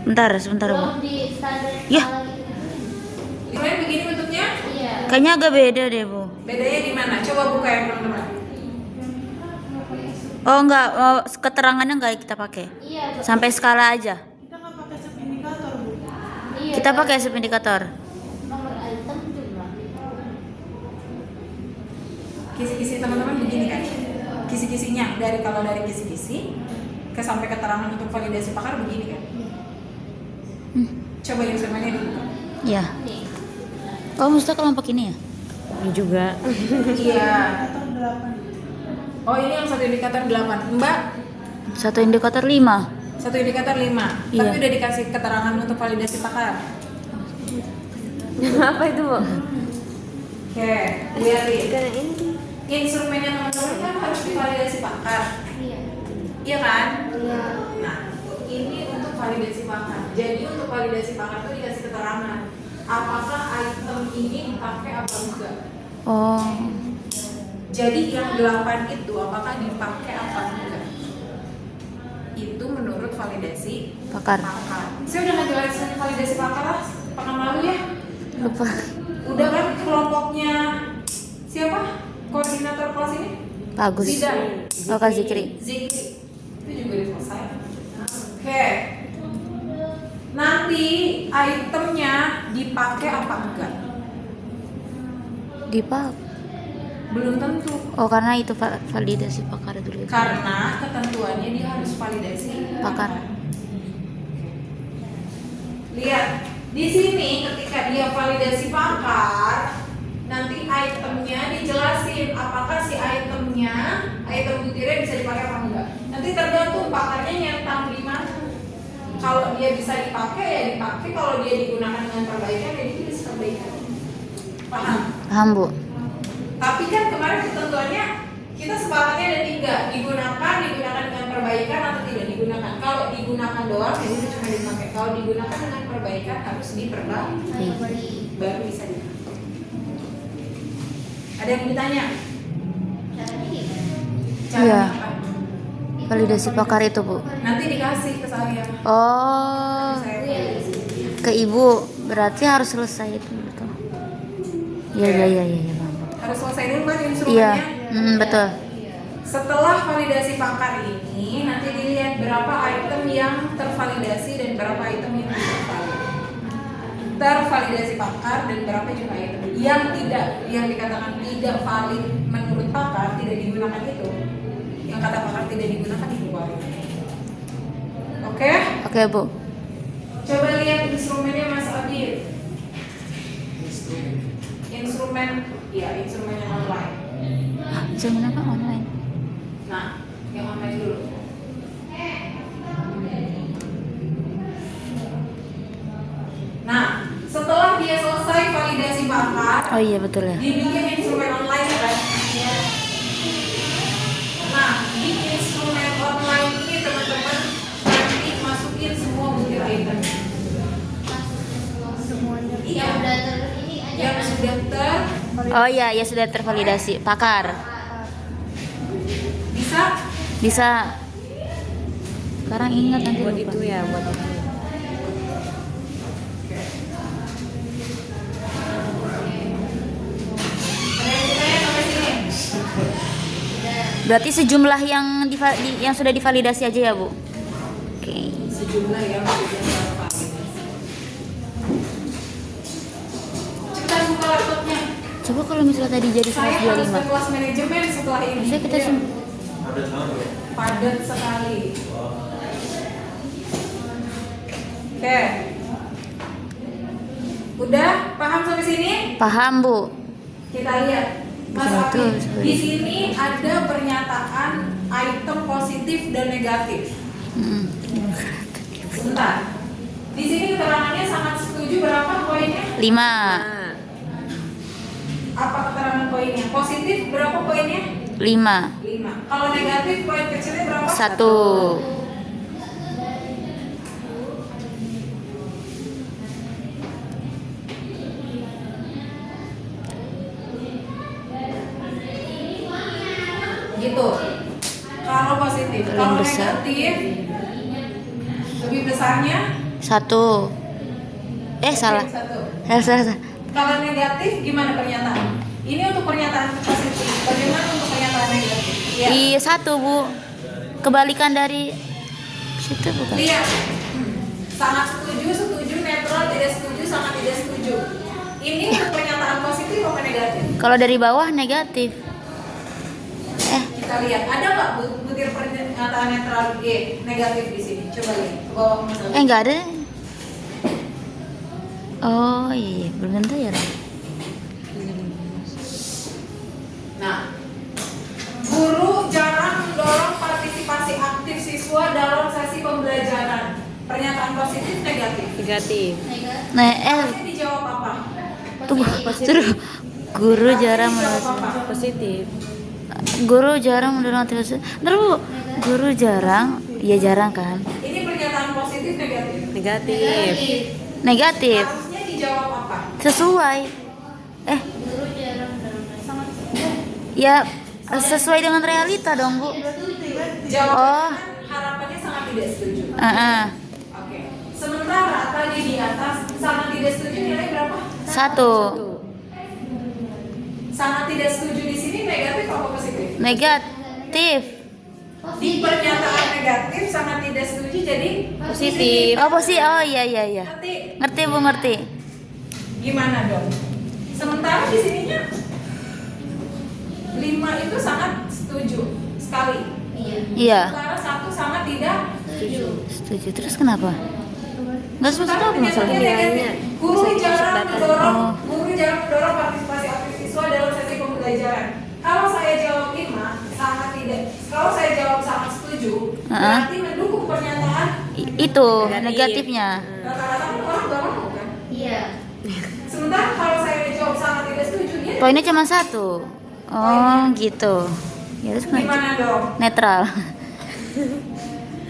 Sebentar Bu. Belum di standar Ya. skala gitu. Kalian begini bentuknya? Iya. Kayaknya agak beda deh Bu. Bedanya di mana? Coba buka ya teman-teman. Oh enggak, oh, keterangannya enggak kita pakai. Iya. betul. Sampai skala aja. Kita nggak pakai subindikator, Bu. Iya. Kita pakai subindikator. Nomor item juga. Kisi-kisi teman-teman begini kan? Kisi-kisinya kalau dari kisi-kisi ke sampai keterangan untuk validasi pakar begini kan? Coba yang semuanya dibuka. Ya. Nih. Oh, mesti kelompok ini ya? Ini juga. Iya. Indikator 8. Oh ini yang satu indikator 8. Mbak, Satu indikator 5. satu indikator 5. Iya. Tapi udah dikasih keterangan untuk validasi pakar. Apa itu, Bu? Oke, lihat nih. Karena ini. Instrumennya teman-teman kan harus divalidasi pakar. Iya. Iya kan? Iya. Nah, ini untuk validasi pakar. Jadi untuk validasi pakar tuh dikasih keterangan apakah item ini dipakai apa enggak. Oh. Jadi yang 8 itu apakah dipakai apa enggak? Itu menurut validasi Pakar. Saya udah ngejelasin validasi pakar lah pekan lalu ya. Lupa. Udah kan kelompoknya siapa? Koordinator kelas ini? Bagus. Zidan. Oh, Kak Zikri. Zikri. Itu juga udah selesai. Oke. Nanti itemnya dipakai apa enggak? Dipak. Belum tentu. Oh, karena itu validasi pakar dulu. Karena ketentuannya dia harus validasi Pakar. Lihat, di sini ketika dia validasi pakar, nanti itemnya dijelasin apakah si item butirnya bisa dipakai apa enggak. Nanti tergantung pakarnya nyentang di mana. Kalau dia bisa dipakai ya dipakai, kalau dia digunakan dengan perbaikan ya ditulis perbaikan. Paham? Paham, Bu? Tapi kan kemarin ketentuannya kita sepakatnya ada 3, digunakan dengan perbaikan atau tidak digunakan. Kalau digunakan doang ya udah cuma dipakai. Kalau digunakan dengan perbaikan harus diperbaiki, baru bisa dipakai. Ada yang ditanya? Caranya gimana? Cara Iya. apa? Validasi pakar itu, Bu. Nanti dikasih ke saya. Oh, Saya Iya. validasi. ke Ibu. Berarti harus selesai itu, betul. Iya, Bang. Harus selesai dulu kan Iya. instrumennya. Betul. Setelah validasi pakar ini nanti dilihat berapa item yang tervalidasi dan berapa item yang tidak valid. Tervalidasi pakar dan berapa juga item yang tidak, yang dikatakan tidak valid menurut pakar, tidak digunakan itu. Yang kata pakar tidak digunakan dikeluarin. Oke? Oke, Bu. Coba lihat instrumennya Mas Abid. Instrumen yang online. Zaman apa online? Nah, yang online dulu. Nah, setelah dia selesai validasi pakar, Oh iya, betul ya. dibikin instrumen online kan? Nah, di instrumen online ini teman-teman nanti masukin semua butir item. Semuanya. Iya. Yang udah ini aja. Yang kan? sudah Oh iya, ya sudah tervalidasi pakar. bisa Bisa. Sekarang ingat nanti Buat lupa. itu ya, buat itu. ada yang ditanya sampai sini. Berarti sejumlah yang sudah divalidasi aja ya, Bu? Oke. Sejumlah yang sudah tervalidasi. Cepetan buka laptopnya. Coba kalau misalnya tadi jadi Saya harus ke 125. kelas manajemen setelah ini. Maksudnya kita Iya. Padat sekali. Oke. Udah paham sampai sini? Paham, Bu? Kita lihat. Mas Betul, Afif, betul. di sini ada pernyataan item positif dan negatif. Sebentar. Di sini keterangannya sangat setuju berapa poinnya? 5. Nah, Apa keterangan poinnya? Positif berapa poinnya? 5. 5. Kalau negatif poin kecilnya berapa? 1. Gitu. Kalau positif, Paling kalau besar. negatif lebih besarnya 1. Salah. Oke, 1. Salah. Kalau negatif gimana pernyataan? Ini untuk pernyataan positif. Bagaimana untuk pernyataan negatif? Iya. Iya 1, Bu. Kebalikan dari situ bukan? Lihat. Sangat setuju, netral, tidak setuju, sangat tidak setuju. Ini untuk pernyataan positif atau negatif? Kalau dari bawah negatif. Kita lihat, ada nggak butir pernyataan netral negatif di sini? Coba lihat ke bawah misalnya. Enggak ada. Oh iya, belum tentu ya. Ram. Nah, guru jarang mendorong partisipasi aktif siswa dalam sesi pembelajaran. Pernyataan positif negatif. Negatif. Negatif. Nah, Harusnya dijawab apa? tunggu. Suruh guru jarang Harusnya mendorong. dijawab apa? Positif. Guru jarang mendorong aktivitas. Ntar, Bu. Guru jarang, ya jarang kan? Ini pernyataan positif negatif. Negatif. Negatif. Harusnya dijawab apa? Sesuai. Guru jarang sangat Ya sesuai dengan realita dong, Bu. Jawabannya harapannya sangat tidak setuju. Oke. Sementara tadi di atas sangat tidak setuju nilai berapa? 1. Sangat tidak setuju di sini negatif apa positif? Negatif. Di pernyataan negatif sangat tidak setuju jadi Positif. Oh, oh iya. Ngerti? Ngerti, Bu, ngerti. Gimana dong? Sementara di sininya 5 itu sangat setuju sekali. Iya. Iya, Sementara 1 sangat tidak Setuju. setuju. Terus kenapa? Enggak setuju Sementara apa masalahnya? penyataannya negatif. Guru jarang mendorong, Oh. guru jarang mendorong partisipasi aktif siswa dalam sesi pembelajaran. Kalau saya jawab 5, sangat tidak. Kalau saya jawab sangat setuju, berarti mendukung pernyataan. Itu Negatif. negatifnya. Rata-rata orang nggak mau kan? Iya. Sementara kalau saya jawab sangat tidak setuju, dia Poinnya cuma 1. Oh, gitu. Ya terus kenapa? gimana dong? Netral.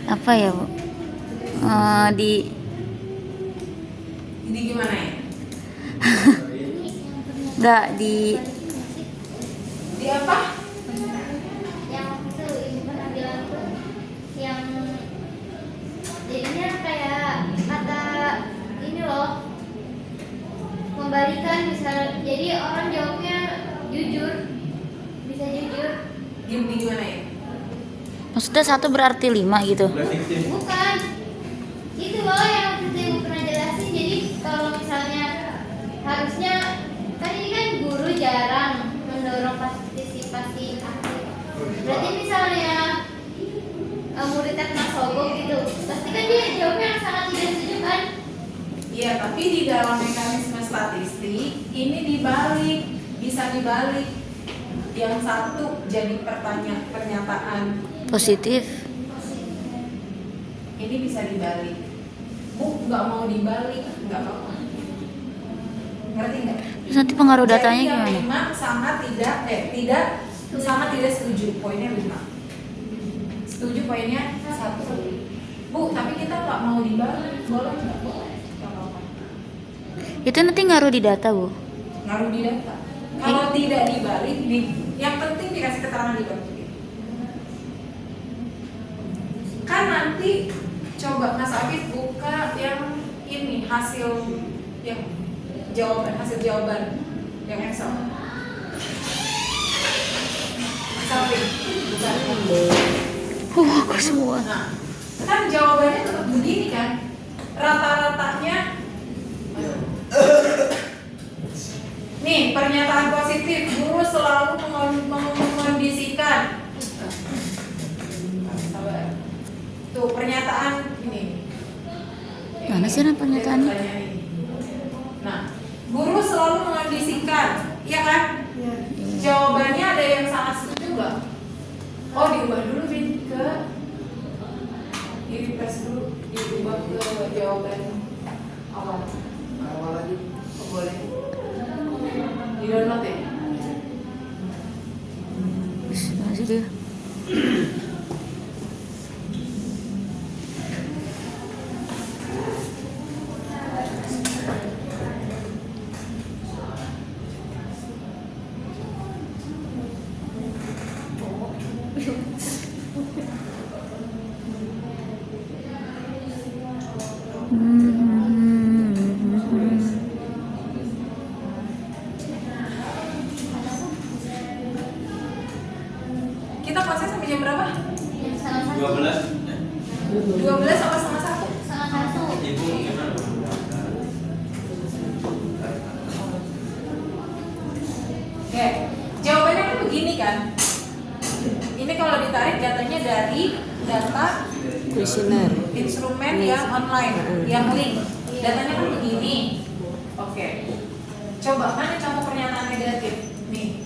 Apa ya, Bu? Di Jadi gimana ya? enggak di Di apa? Yang itu ibu pernah bilang tuh yang jadinya kayak kata ini loh membalikan misal jadi orang jawabnya jujur bisa jujur Gimana ya? maksudnya 1 berarti 5 gitu. bukan itu loh yang waktu itu ibu pernah jelasin jadi kalau misalnya harusnya kan ini kan guru jarang mendorong partisipasi aktif berarti misalnya muridnya kena sogok gitu pasti kan dia jawabnya sangat tidak setuju kan. Iya, tapi di dalam mekanisme statistik ini dibalik, bisa dibalik. Yang 1 jadi pernyataan Positif. ini bisa dibalik. Bu nggak mau dibalik, nggak apa-apa. Ngerti nggak? Terus nanti pengaruh datanya Jadi yang gimana? 5 sangat sangat tidak setuju. Poinnya 5. Setuju poinnya 1. Bu, tapi kita nggak mau dibalik, boleh nggak? Boleh. Nggak apa-apa. Itu nanti ngaruh di data, Bu. Ngaruh di data. Kalau tidak dibalik, yang penting dikasih keterangan di balik. Kan nanti coba Mas Afif buka yang ini hasil jawaban yang Excel. Mas Afif, buka. Aku semua. Nah, kan jawabannya tetap begini kan? Rata-ratanya nih, pernyataan positif, guru selalu mengkondisikan. Sabar. Tuh, pernyataan ini. Mana sih Ran, pernyataannya? Nah, guru selalu mengkondisikan, ya kan? Iya. Jawabannya ada yang sangat setuju nggak? Oh, diubah dulu Bin ke di refresh dulu, diubah ke jawaban awal. Awal lagi, oh, boleh. Di download ya? Masih dia. data Kuesioner. instrumen yang online, yang link. Datanya kan begini. Oke. Coba mana contoh pernyataan negatif? Nih.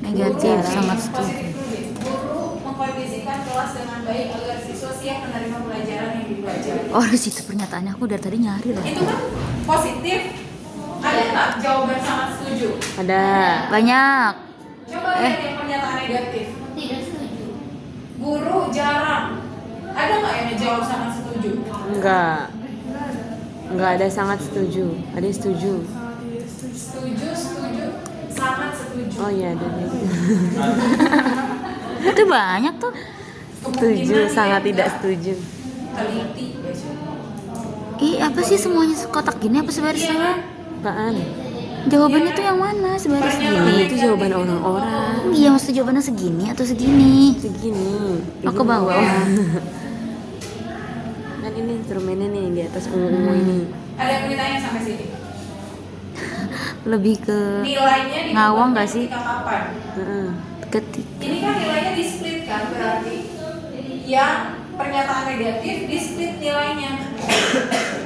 Negatif, Guru, sangat positif setuju. dulu deh. Guru mengkondisikan kelas dengan baik agar siswa siap menerima pelajaran yang dipelajari. Oh, di situ pernyataannya aku dari tadi nyari loh. Itu kan positif. Ada nggak jawaban sangat setuju? Ada. Banyak. Coba lihat yang pernyataan negatif. Tidak setuju. Guru jarang. Ada nggak yang jawab sangat setuju? Enggak. Enggak ada sangat setuju. Ada yang setuju. Setuju, setuju, sangat setuju. Oh iya ada. Itu banyak tuh. Setuju, Kemungkinan sangat dia tidak nggak setuju. teliti besok. Ih, apa sih semuanya kotak gini apa sebaris Iya kan? doang? Apaan? Jawabannya tuh yang mana? Sebaris Pernyataan gini. Itu jawaban orang-orang. Iya, maksud jawabannya segini atau segini? Segini. Oh, ke bawah. Kan ini instrumennya nih di atas ungu-ungu ini. Ada yang ditanya sampai sini. Lebih ke Nilainya ngawang ditentukan nggak sih? ketika kapan? Heeh. ketik. Ini kan nilainya di split kan, berarti yang pernyataan negatif di split nilainya.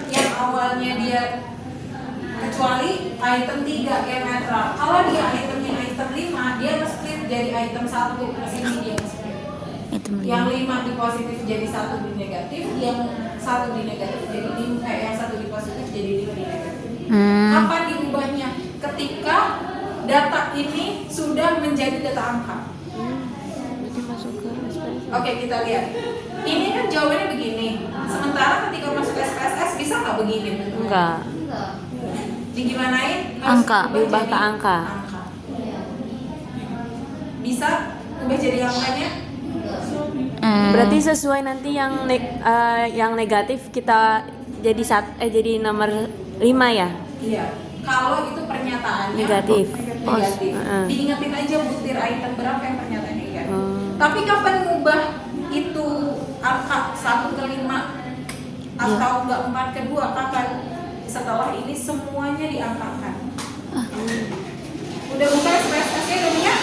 Yang awalnya dia kecuali item 3 yang netral. Kalau dia itemnya item 5, dia split jadi item 1 ke sini dia split. Itu Yang lima. 5 di positif jadi 1 di negatif, yang 1 di negatif jadi 5, yang 1 di positif jadi 5 di negatif. Kapan diubahnya? Ketika data ini sudah menjadi data angka. Berarti masuk ke SPSS. Oke, kita lihat. Ini kan jawabannya begini. Sementara ketika masuk SPSS bisa nggak begini? Enggak. Enggak. Digimanain? Angka. Diubah ke jadi angka. Iya. Bisa ubah jadi angkanya? Enggak. Berarti sesuai nanti yang negatif kita jadi nomor 5 ya? Iya. Kalau itu pernyataannya Negatif. negatif. Heeh. Diingetin aja butir item berapa yang pernyataannya negatif. Hmm. Tapi kapan ngubah itu angka 1 ke 5 atau enggak 4 ke 2 kapan? Setelah ini semuanya diangkakan. Udah buka SPSS-nya udah punya?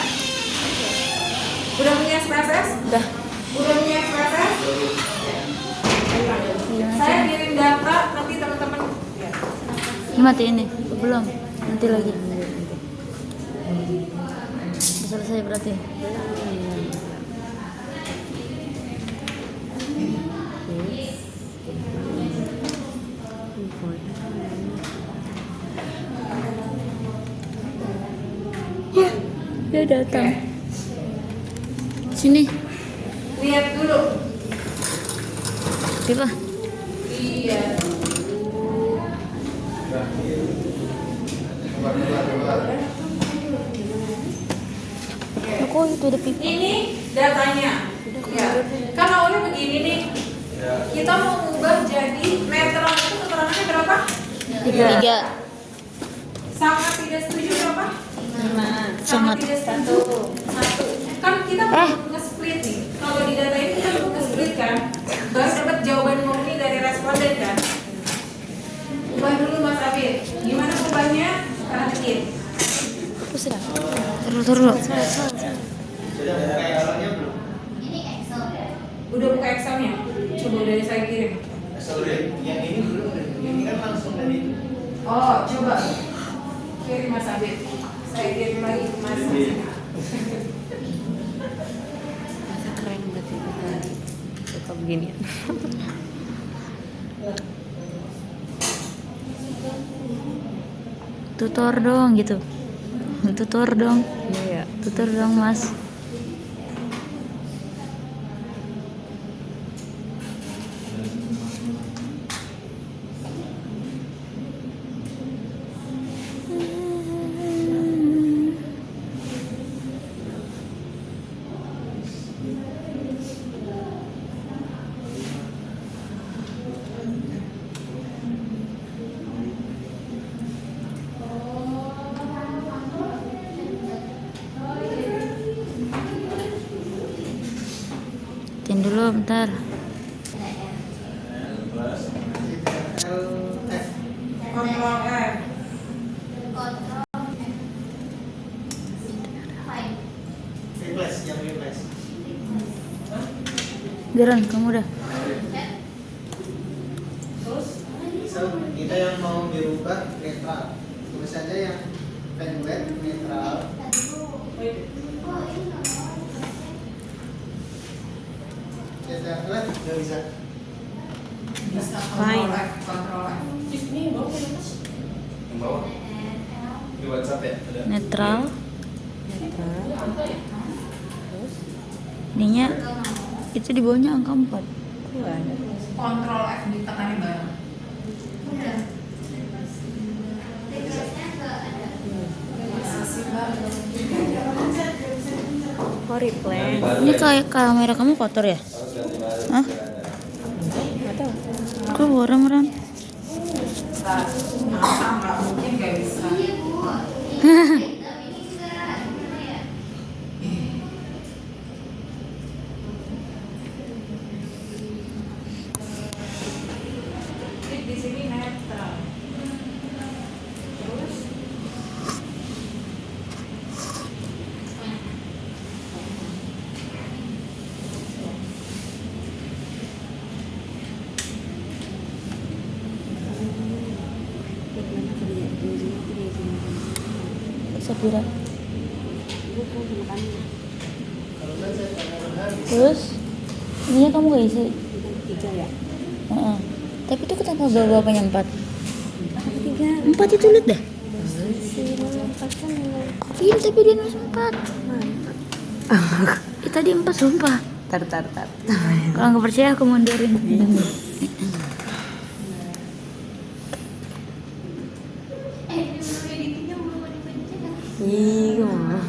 Udah punya SPSS? Udah. Udah punya SPSS? Saya kirim data nanti teman-teman lihat. Ini matiin nih. Belum. Nanti lagi. Udah selesai berarti. Ya, dia datang. Sini. Lihat dulu. Coba. Lihat. Aku itu ada pipa. Ini datanya. Ya. Kan awalnya begini nih. Kita mau ubah jadi netral itu keterangannya berapa? 3. Sangat tidak setuju berapa? 5. Sangat Sangat. tidak setuju 1. Kan kita perlu nge-split nih. Kalau di data ini kita perlu nge-split kan. Baru dapat jawaban murni dari responden kan. Ubah dulu Mas Abid. Gimana ubahnya? Perhatiin. Aku sedang. Terus. Ini Excel. Udah buka Excel-nya? Coba udah saya kirim. Yang ini belum, ini kan langsung dari itu. Oh, coba kirim Mas Abid. Saya kirim lagi ke Mas. Keren berarti kita suka begini. Tutor dong gitu. Tutor dong. Iya. Tutor dong, Mas. Tin dulu bentar. Kontrol F. Kontrol. Fine. Replace, yang replace. Geran, kamu dah. Terus Kita yang mau dirubah netral. Tulis saja yang penwet netral. Kita nggak bisa. bisa Fine. kontrol F. Yang bawah di WhatsApp ya ada. Netral. Ininya itu di bawahnya angka 4. Kontrol F ditekanin bareng. Oh, replay. Ini kayak kamera kamu kotor ya? Hah? Kok warna-warna? Masa nggak mungkin nggak bisa. Klik di sini netral. Terus Sapira. Terus ininya kamu gak isi? 3 ya? Heeh. Tapi itu kenapa bawa-bawanya 4? 4 itu lihat dah. Iya tapi dia nulis 4. Tadi 4 sumpah. Tar. Kalau nggak percaya aku mundurin. Ih, gimana?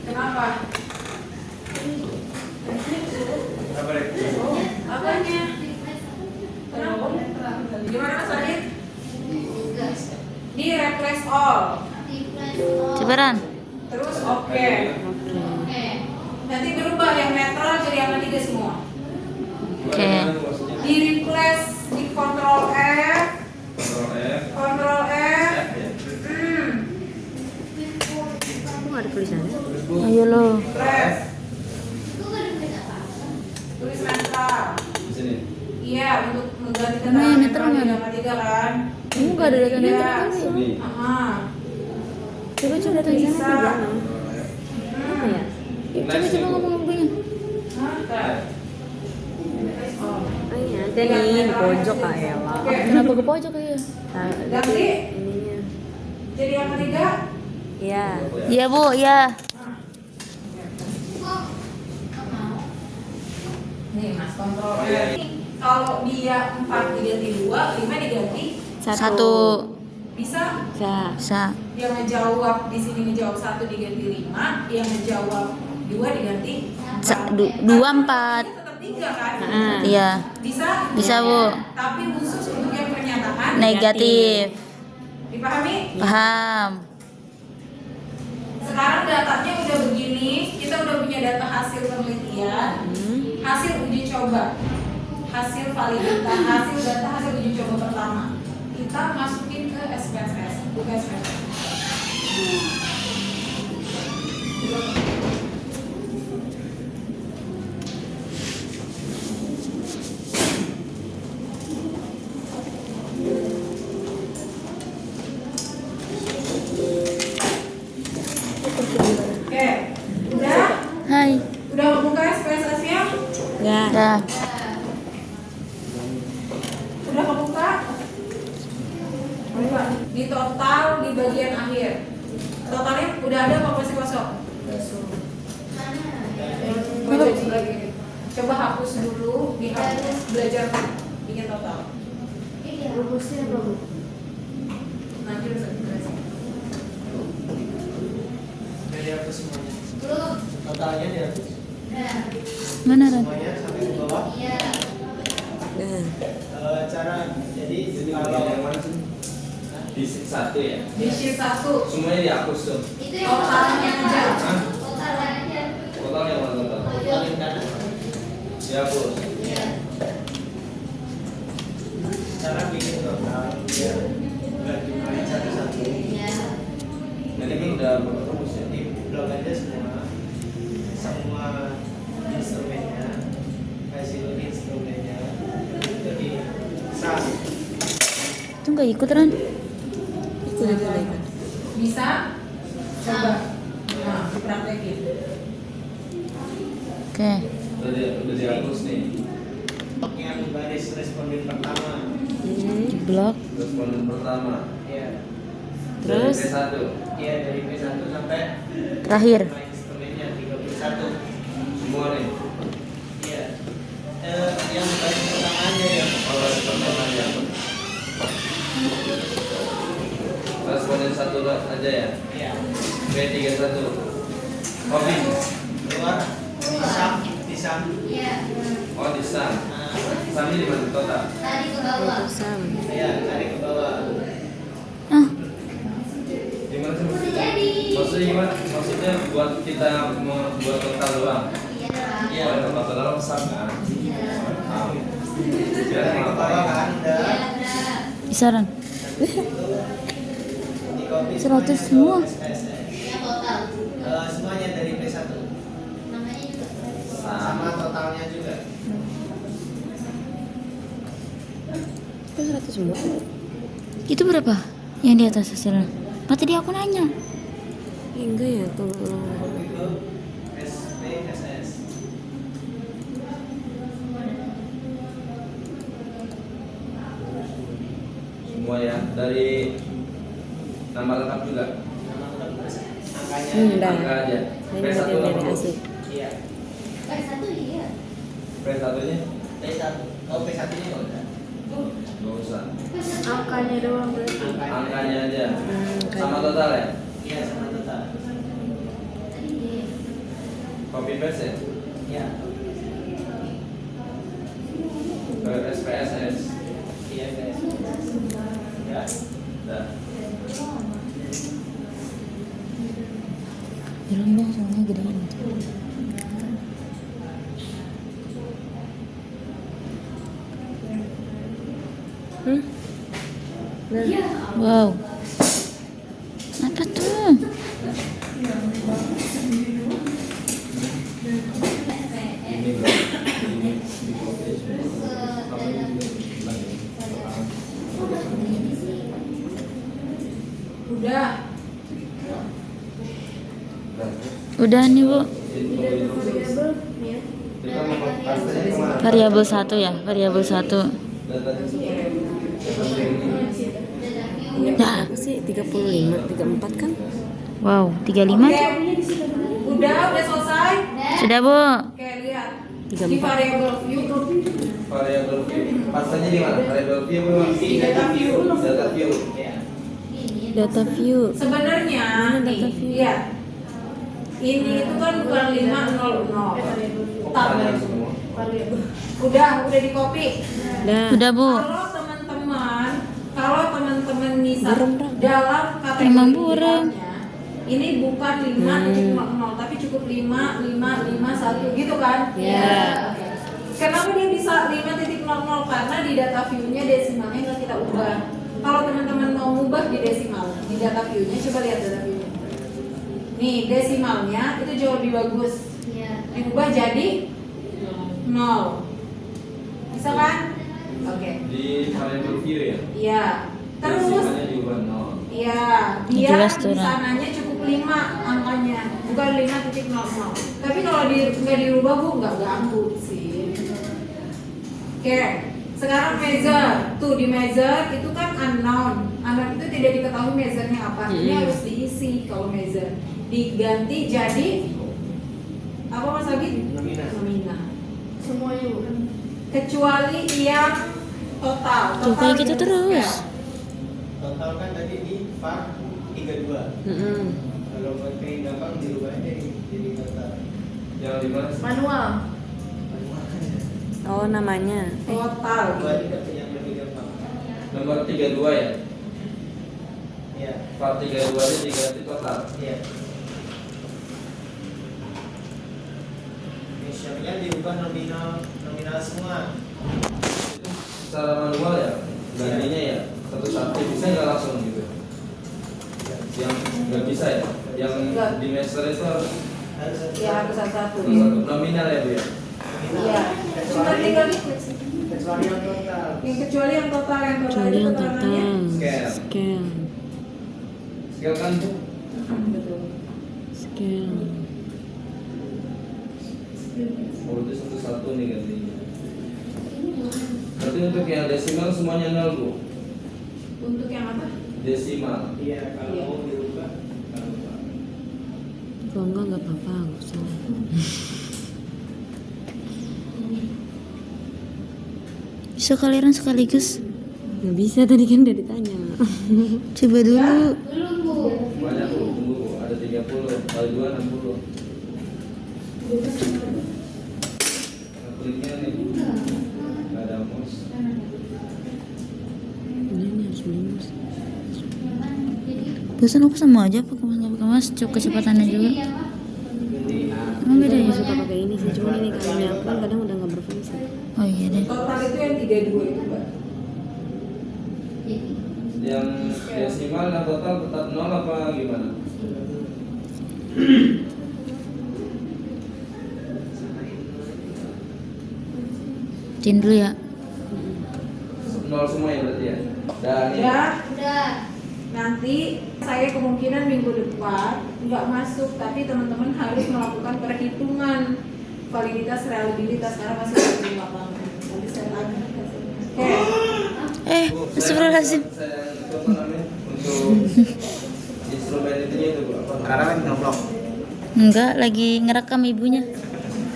kenapa? Apa deh? Apanya? Kenapa? Gimana Mas Adit? Di replace all. Coba Ran. Terus oke. Nanti berubah yang netral jadi angka 3 semua. Oke. Di replace di kontrol F. Kontrol F. Kamu nggak ada tulisannya? Ayo lo. Press. Tulis netral. Di sini. Iya, untuk mengganti Emang yang netral jadi mana? angka 3 kan? Kamu nggak ada data Iya. netral kali ya? Sini. Aha. Coba tulisannya Bisa. 3. Apa ya? Coba ngomong bunyi. Hah? Oh iya, ada nih pojok kayak lah. Oke. Kenapa ke pojok ya? Ganti Ininya. jadi yang ketiga. Iya. Iya bu, ya. Nih Mas kontrol F. Kalau dia 4 diganti 2, 5 diganti 1. bisa. Bisa. Yang ngejawab di sini ngejawab 1 diganti 5, yang ngejawab 2 diganti 2 4. Tetap 3 kan? Iya. Bisa? Bisa bu. Tapi khusus untuk yang pernyataan Negatif. dipahami? Paham. Sekarang datanya udah begini, kita udah punya data hasil penelitian, hasil uji coba, hasil validasi, hasil data hasil uji coba pertama. Kita masukin ke SPSS, bukan SPSS. Oke, udah? Hai. Udah buka SPSS-nya? Enggak. Dah. Udah kebuka? Udah. Di total di bagian akhir. Totalnya udah ada apa masih kosong? Coba hapus dulu, dihapus, belajar bikin total. Rumusnya belum. Nanti udah selesai. Jadi apa semuanya? Belum. Totalnya dihapus. Mana Ran? Semuanya sampai ke bawah. Iya. Cara jadi Kalau yang kalau mana sih? Di sheet 1 ya. Di sheet 1 Semuanya dihapus tuh. Itu yang totalnya aja. Hah? totalnya aja. Total yang mana total? paling kanan. Dihapus. Iya. Cara bikin total biar nggak dimulai satu-satu. Iya. nggak ikut Ran? Ikut aja lah, ikut. Bisa? Coba. Nah, dipraktekin. Oke. Udah dihapus nih. Yang baris responden pertama. Di blok. Responden pertama. Iya. Terus? Dari P1. Iya, dari P1 sampai Terakhir. instrumennya 31. Semua nih. Iya. Yang baris pertama aja ya. Oh, pertama ya. Responden 1 aja ya. Iya. P31. Kopi. Keluar. Disam. Iya. Oh, di SAM. SAM-nya di mana total? Tarik ke bawah. Sam. Iya, tarik ke bawah. Ah, Gimana sih? Udah jadi. Maksudnya gimana? Maksudnya buat kita membuat total doang. Iya. Oh, total doang SAM kan? Tahu. Biar Tarik ke bawah kan udah. Iya, udah. bisa Ran. Di copy 100 semuanya semua. ke SPSS. Yang total. Semuanya dari P1. Namanya juga. Sama totalnya juga. Itu 100 semua. Itu berapa? Yang di atas hasilnya? Pak tadi aku nanya. Enggak ya kalau Itu SPSS. Semua ya. Dari nama lengkap juga. Nama lengkap angkanya. Enggak. Angka aja. Ini P1 dari lengkap. asik. Iya. Satu iya. P1-nya P1. Oh, P1-nya enggak usah. nggak usah. Angkanya doang berarti. Angkanya aja. Angkanya. Sama total ya? Iya, sama total. Tadi dia. Copy paste ya? Iya. Ke SPSS. Iya, guys. Ya. Dah. Bilang dong soalnya gedein. Iya. Wow. Apa tuh? Ini bro. Ini di copy semua. Udah. Udah nih Bu. Kita mau pastanya kemana? Variabel 1 ya, variabel 1. Enggak apa sih 35, 34 kan? Wow, 35. Oke. Udah selesai. Sudah Bu. Oke, lihat. 34. Di variable view. Variabel view. Pastanya di mana? Variabel view apa? Di data view. Data view. Iya. Data view. Sebenarnya Mana data nih, view? lihat. Ini itu kan bukan 500. Pokoknya semua. Udah di copy. Dah. Sudah Bu. Kalau teman-teman misal Burem, Ram. dalam kategori Emang burem. pilihannya, ini bukan 5.00 tapi cukup 5.551 gitu kan? Iya. Oke. Kenapa dia bisa 5.00? Karena di data view-nya desimalnya nggak kita ubah. Kalau teman-teman mau ubah di desimal, di data view-nya coba lihat data view-nya. Nih, desimalnya itu jauh lebih bagus. Iya. Diubah jadi 0. Bisa kan? Oke. Di variabel view ya? Iya. Terus Desimalnya diubah 0. iya, dia Jelas tuh, di Ran. sananya cukup 5 angkanya, bukan 5.00. Tapi kalau nggak dirubah Bu nggak ganggu sih. Oke. Sekarang measure. Tuh di measure itu kan unknown. Unknown itu tidak diketahui measure-nya apa. Ini harus diisi kalau measure. Diganti jadi apa Mas Abi? Nomina. Nomina. Semuanya Bu. Kecuali yang total. Tuh kayak gitu terus. Total kan tadi di var 32. Kalau buat pengen gampang dirubah aja jadi total. Yang di mana? Manual. Oh namanya. Total. Buat yang lebih gampang. Nomor 32 ya? Iya. Part 32 nya diganti total. Iya. Inisialnya diubah nominal semua. Itu secara manual ya? Gantinya ya? Satu-satu bisa nggak langsung gitu? Yang nggak bisa ya? Yang Nggak. di master itu harus Ya harus satu-satu. satu nominal ya Bu ya? Iya. Cuma tinggal diklik sih. kecuali yang total. Yang kecuali yang total Kecuali itu yang keterangannya. total. Scan. Scan. Skill kan tuh. Betul. Scan. Oh itu satu-satu nih gantinya. Berarti untuk yang desimal semuanya 0 Bu. Untuk yang apa? Desimal. Iya, kalau Iya. mau dirubah, kalau lupa. Kalau enggak apa-apa, nggak usah. Bisa kalian sekaligus? Nggak bisa, tadi kan udah ditanya. Coba dulu. Belum Bu. Banyak Bu, tunggu Bu. Ada 30, kali 2 60. Kliknya nih. Nggak ada mouse. Ini harus minus. Bosan aku sama aja pakai mas nggak pakai mas, cukup kecepatannya juga. Emang beda ya? Suka pakai ini sih, cuma ini kalau nyapun kadang udah nggak berfungsi. Oh iya deh. Total itu yang 32 itu, Mbak. Yang desimal dan total tetap 0 apa gimana? Tin dulu ya. 0 semua ya berarti ya? Dan Ya, Udah. nanti saya kemungkinan minggu depan nggak masuk, tapi teman-teman harus melakukan perhitungan validitas reliabilitas karena masih di lapangan. Nanti saya lagi. Oke. Astagfirullahaladzim. Saya itu apa namanya? Untuk instrumen itu Bu, apa? Sekarang lagi ngeblok. Enggak, lagi ngerekam ibunya.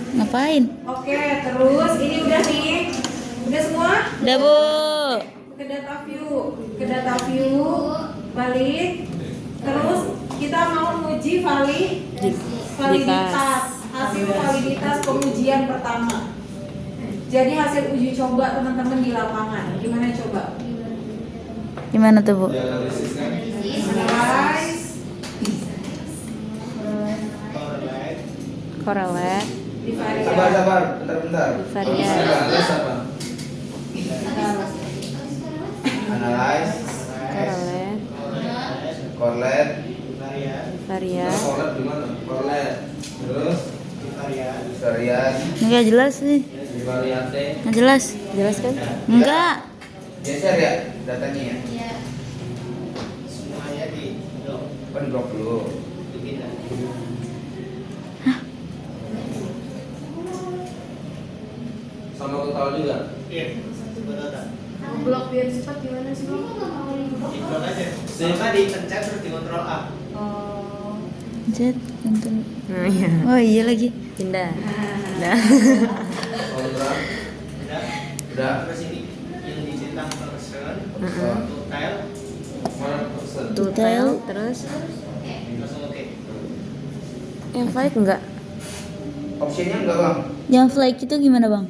Ngapain? Oke, terus ini udah nih. Udah semua? Udah Bu. Ke data view. Ke data view. Balik. Terus kita mau uji validitas. Hasil validitas pengujian pertama. Jadi hasil uji coba teman-teman di lapangan. Gimana coba? Gimana tuh Bu? Dianalisisnya. Analyze. Correlate. Correlate, Sabar, bentar. Varian. Analis apa? Analyze. correlate, Correlate. Varian. varian. Correlate gimana? Correlate. Terus Varian. varian, Enggak jelas sih. variate. Enggak jelas. Jelas kan? Enggak. Geser ya datanya ya. Iya. Semuanya di blok. Kan blok dulu. Dipindah. Sama total juga. Iya. Betul. Blok biar cepat gimana sih, Bang? Di blok aja. Sama dipencet terus di Ctrl A. Oh. Jet, nonton. Nah, iya. Oh iya lagi. Pindah. Nah. Kontrak. Udah. Udah. Terus ini yang dicetak person. Heeh. Total. Mana persen? Total, terus Langsung oke. yang flight enggak? Opsinya enggak Bang? Yang flag itu gimana Bang?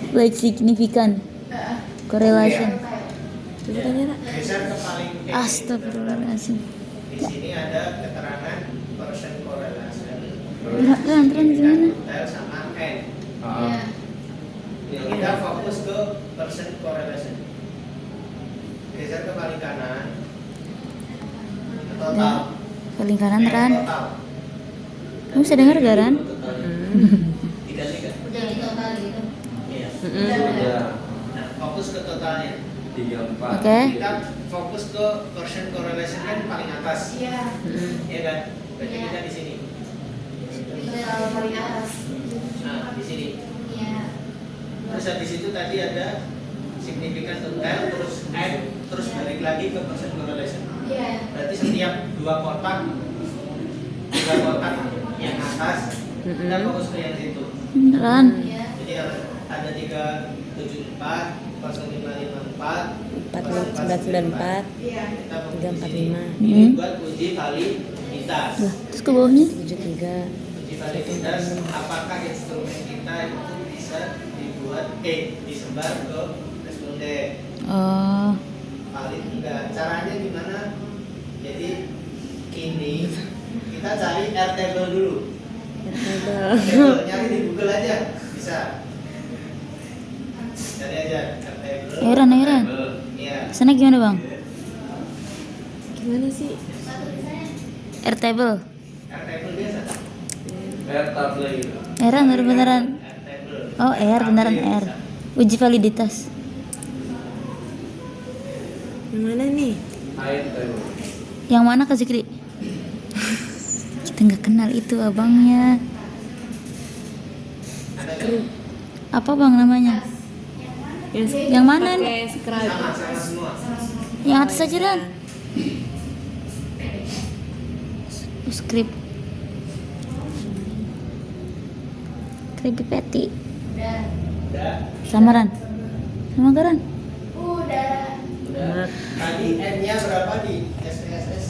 Flag signifikan. Correlation. Coba tanya tak? Geser ke paling kiri. Astagfirullahaladzim. Di sini ada keterangan person correlation. Terang gimana? Total sama N. Ah. Kita fokus ke person correlation. Geser ke paling kanan. Ke total. Paling kanan N Ran. total. Kamu bisa dengar gak Ran? Tidak tiga. Udah di total gitu. Iya. Ya. Nah, fokus ke totalnya. 34. Oke. Kita fokus ke person correlation kan paling atas. Iya. Iya kan? Berarti Iya. kita di sini. Udah paling atas. Nah, di sini. Iya. Terus habis itu tadi ada signifikan total terus N terus balik lagi ke person correlation. Iya. Berarti setiap dua kotak yang atas kita fokus ke yang situ. Ran. Iya. Jadi ada 374, 0554, 4994, Kita fokus 345, ini buat uji validitas. Lah, terus ke bawahnya? 73. Uji validitas apakah instrumen kita itu bisa dibuat disebar ke responden. Oh. Valid enggak? Caranya gimana? Jadi ini kita cari Airtable dulu. Airtable, nyari di Google aja bisa. Cari aja Airtable. Ran. Iya. Sana gimana Bang? Gimana sih? Airtable. Airtable biasa. Airtable gitu. Ran beneran. Airtable. Oh beneran R. Uji validitas. Yang mana nih? Air table. Yang mana Kak Zikri? Kita nggak kenal itu abangnya. Apa bang namanya? Yang mana nih? Pakai scribe. Sama semua. Yang atas aja Dan. Skrip. Kripit peti. Udah. Samaran. Sama garan. Udah. Tadi N-nya berapa di SPSS?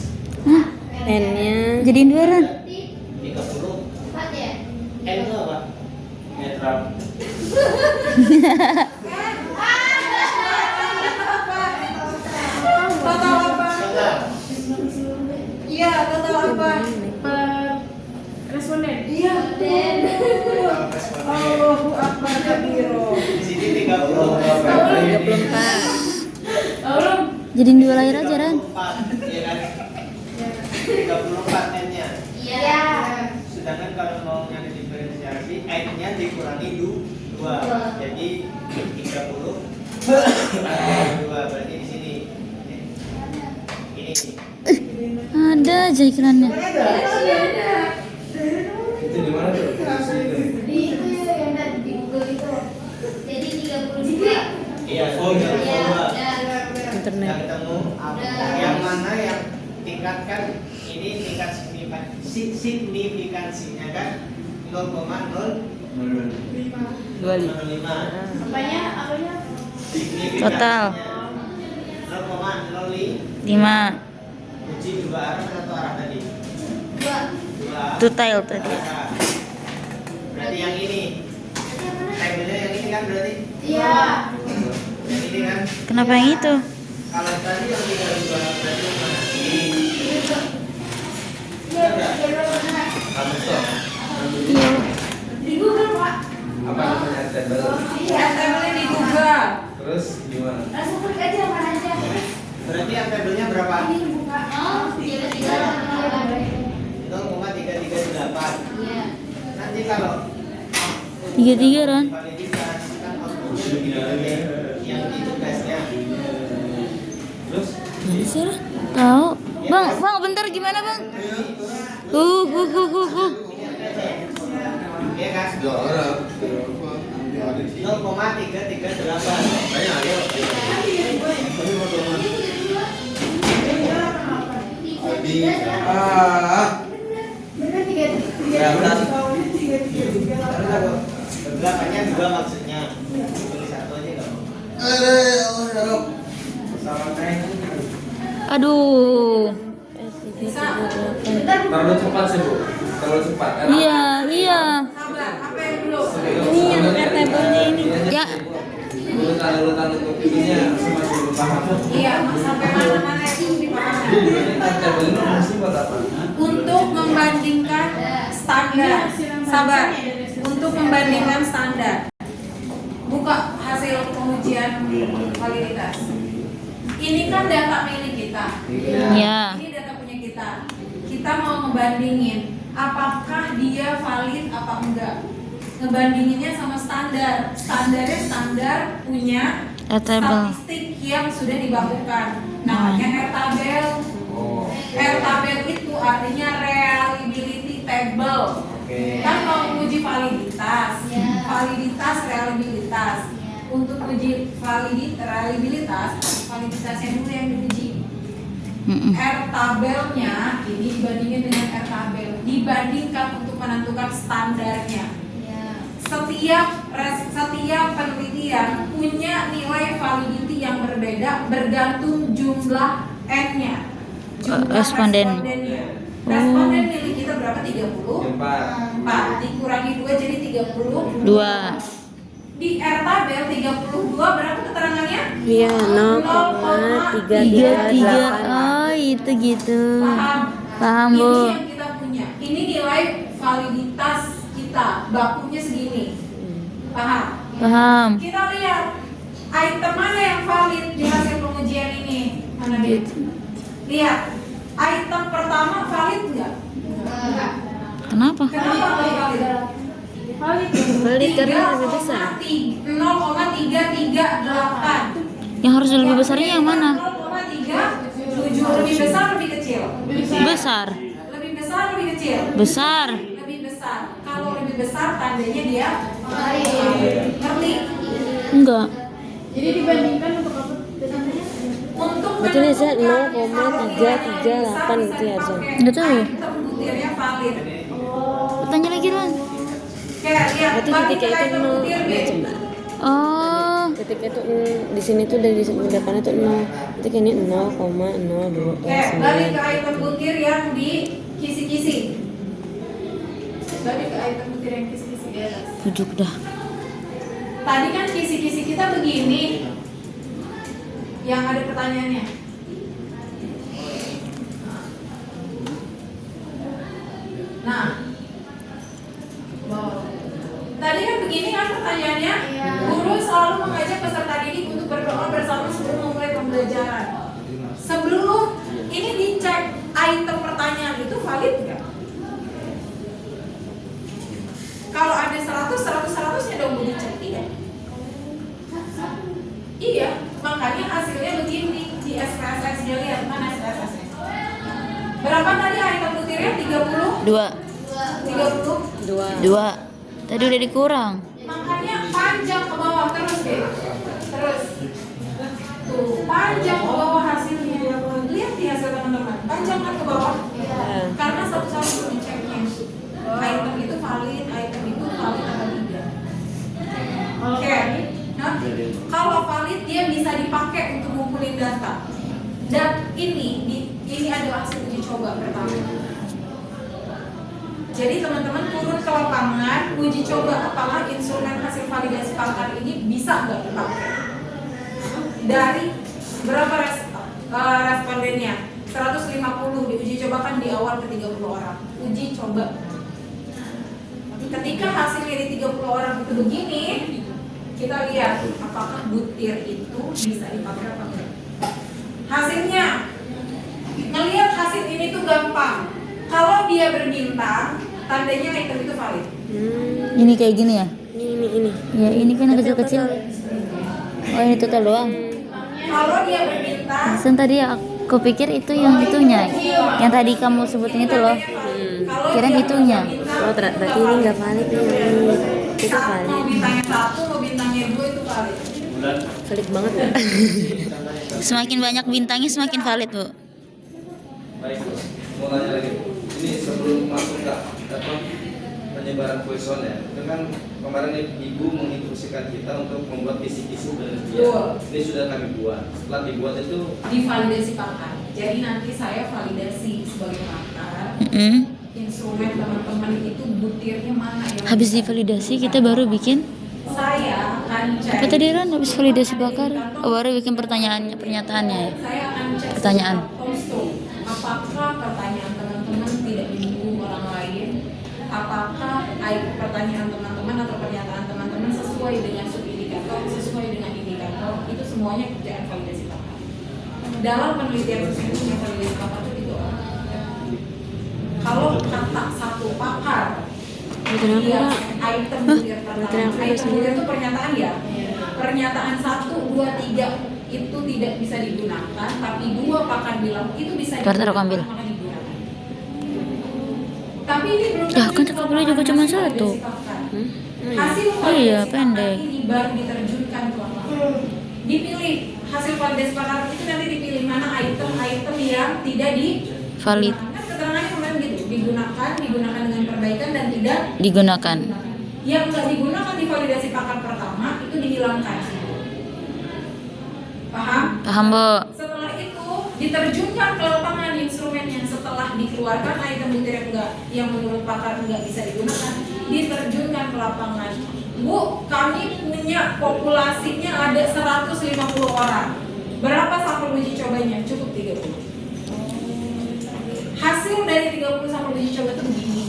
Hah? N-nya Jadiin 2 Ran. 30. 4 ya? N itu apa? Netral. Total apa? Total. Iya, total apa? Responden. Iya. Total responden. Allahu Akbar kabiro. Di sini 30. 24. Jadiin 2 layar aja Ran. 34, iya kan? 34 N-nya. Iya. Sedangkan kalau mau nyari diferensiasi, N-nya dikurangi 2. Jadi 30. 2 berarti di sini. Ini. Ada aja iklannya. Itu di mana tuh? Posisi itu. Di itu yang tadi di Google itu. Jadi 32. Iya, oh Iya, 32. udah. Internet. Yang ketemu yang mana yang tingkatkan ini tingkat signifikansinya kan 0,005. 25. Apanya? Apanya? Total. 0,05. 5. Uji 2 arah atau arah tadi? 2. Total tadi. Berarti yang ini. Tabelnya yang ini kan berarti? Iya. Yang ini kan? Kenapa yang itu? Kalau tadi yang 32 berarti yang mana? Ini. Kamu stop. Iya. Di Google, Pak. Apa namanya table? Iya, tabelnya di Google. Terus gimana? Langsung klik aja mana aja. Berarti yang tabelnya berapa? Ini buka. Oh, 0,338. Iya. Nanti kalau 33 Ran. validitas kan outputnya begini yang di tugasnya. Terus? Bisa Ran. Tahu. Bang, bentar gimana bang? Iya kan? 0,338. Banyak ayo. Bener 3. Delapannya 2 maksudnya. Tulis 1 aja enggak apa-apa. Aduh. Terlalu cepat sih bu. Terlalu cepat kan? Iya, iya. Sabar, apa yang belum? Ini yang tabelnya ini. Ya. Urutan untuk ininya masih belum paham. Iya, sampai mana-mana yang belum dipahami. Ini table ini mesti buat apa? Untuk membandingkan standar. Sabar. Untuk membandingkan standar. Buka hasil pengujian validitas. Ini kan data milik kita. Ya. Ini data punya kita. Kita mau ngebandingin apakah dia valid apa enggak. Ngebandinginnya sama standar. Standarnya standar punya Table. statistik yang sudah dibakukan. Namanya R-tabel. Oh. R-tabel itu artinya reliability table. Oke. Kan mau menguji validitas, Ya. validitas, reliabilitas. Untuk uji reliabilitas, validitasnya dulu yang diuji. R-tabelnya ini dibandingin dengan R-tabel, dibandingkan untuk menentukan standarnya. Iya. Setiap penelitian punya nilai validity yang berbeda bergantung jumlah N-nya. Jumlah Responden. respondennya. Responden milik kita berapa? 30? 4 dikurangi 2 jadi 30. 2. Di R-tabel 32 berapa keterangannya? Iya, 0,338. Oh, itu gitu. Paham? Paham, Ini Bu. yang kita punya. Ini nilai validitas kita. Bakunya segini. Paham? Paham. Kita lihat item mana yang valid di hasil pengujian ini. Mana dia? Lihat. Item pertama valid nggak? Enggak. Kenapa? Kenapa nggak valid? Valid. Valid karena lebih besar. 0,338. Yang harus lebih besarnya yang mana? 0,37 lebih besar lebih kecil. Besar. Lebih besar lebih kecil. Besar. Lebih besar. Kalau lebih besar tandanya dia ngerti. Enggak. Jadi dibandingkan untuk apa? Untuk Berarti ini saya menentukan 0,338 gitu ya, Zon? Enggak tahu. item butirnya valid. Tanya lagi Ron. Kayak lihat Berarti bagi ketika itu item 0. butir B. Coba. Oh. Ketika itu di sini tuh dari depannya tuh 0. Ketika ini 0,02. Kayak balik ke item butir yang di kisi-kisi. Balik ke item butir yang kisi-kisi di atas. Duduk dah. Tadi kan kisi-kisi kita begini. Yang ada pertanyaannya. Nah. Wow. Tadi kan begini kan pertanyaannya. Guru selalu mengajak peserta didik untuk berdoa bersama sebelum memulai pembelajaran. Sebelum ini dicek item pertanyaan itu valid nggak? Kalau ada 100 nya dong dicek tidak? Iya, makanya hasilnya begini di SPSS nya lihat mana SPSS nya. Berapa tadi item butirnya? 30? 30? 2. Tadi udah dikurang. Makanya panjang ke bawah terus deh. Terus. Tuh, panjang ke bawah hasilnya. Lihat di hasil teman-teman. Panjang kan ke bawah. Karena satu-satu belum diceknya. Item itu valid, item itu valid atau tidak. Oke. Nah, kalau valid dia bisa dipakai untuk ngumpulin data. Dan ini adalah hasil uji coba pertama. Jadi teman-teman turun ke lapangan, uji coba apakah instrumen hasil validasi pakar ini bisa nggak dipakai. Dari berapa respondennya? 150 diuji cobakan di awal ke 30 orang. Uji coba. Ketika hasilnya di 30 orang itu begini, kita lihat apakah butir itu bisa dipakai apa enggak. Hasilnya, ngelihat hasil ini tuh gampang. Kalau dia berbintang, tandanya item itu valid. Ini kayak gini ya? Ini. Ya ini kan yang kecil-kecil. Oh ini total doang. Kalau dia berbintang, Sen tadi aku pikir itu yang itunya. Yang tadi kamu sebutin itu loh. Kirain itunya. Oh, berarti ini nggak valid nih. Itu mau valid. bintangnya 1, mau bintangnya 2 itu valid. Valid banget ya. Semakin banyak bintangnya semakin valid, Bu. Baik, Bu. Mau tanya lagi. Ini sebelum masuk ke penyebaran kuesioner, itu kan kemarin Ibu menginstruksikan kita untuk membuat kisi-kisi penelitian. Betul. Ini sudah kami buat. Setelah dibuat itu Divalidasi pakar. Jadi nanti saya validasi sebagai pakar. Instrumen teman-teman itu butirnya mana yang Habis divalidasi kita baru bikin saya akan cek. apa tadi Ron? Habis validasi bakar baru bikin pernyataannya ya. Saya akan cek Pertanyaan. konstum. Apakah pertanyaan teman-teman tidak menyinggung orang lain? Apakah pertanyaan teman-teman atau pernyataan teman-teman sesuai dengan subindikator, sesuai dengan indikator? Itu semuanya kerjaan validasi pakar. Dalam penelitian sesungguhnya validasi pakar itu kalau kata satu pakar dia item butir pertama, item butir itu pernyataan ya. Pernyataan 1, 2, 3 itu tidak bisa digunakan, tapi 2 pakar bilang itu bisa Ntar aku ambil. maka digunakan. Tapi ini belum Ya, kan kabelnya juga cuma satu. Hasil Iya, validasi pendek. pakar ini baru diterjunkan ke lapangan. Dipilih hasil validasi pakar itu nanti dipilih mana item-item yang tidak di Valid. Kan keterangannya kemarin gitu, digunakan dengan perbaikan dan tidak Digunakan. yang nggak digunakan di validasi pakar pertama itu dihilangkan. Paham? Paham, Bu? Setelah itu diterjunkan ke lapangan instrumennya. Setelah dikeluarkan item butir yang menurut pakar nggak bisa digunakan, diterjunkan ke lapangan. Bu, kami punya populasinya ada 150 orang. Berapa sampel uji cobanya? Cukup 30. Hasil dari 30 sampel uji coba itu begini.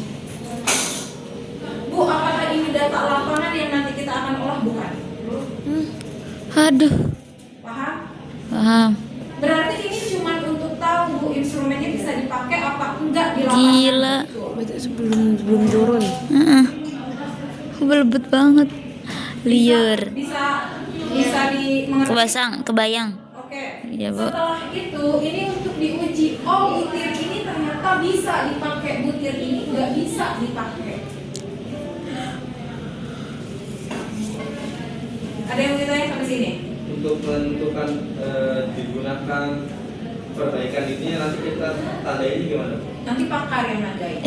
Bu, apakah ini data lapangan yang nanti kita akan olah? Bukan. Aduh. Paham? Paham. Berarti ini cuma untuk tahu Bu instrumennya bisa dipakai apa enggak di lapangan. Gila. Itu sebelum turun. Heeh. Belebet banget. Liar. Bisa dimengerti. Kebayang. Oke. Iya, Bu. Setelah itu, ini untuk diuji. Oh, butir ini ternyata bisa dipakai. Butir ini nggak bisa dipakai. Ada yang ditanya sampai sini? Untuk menentukan digunakan perbaikan ini nanti kita tandai ini gimana? Nanti pakar yang nandai.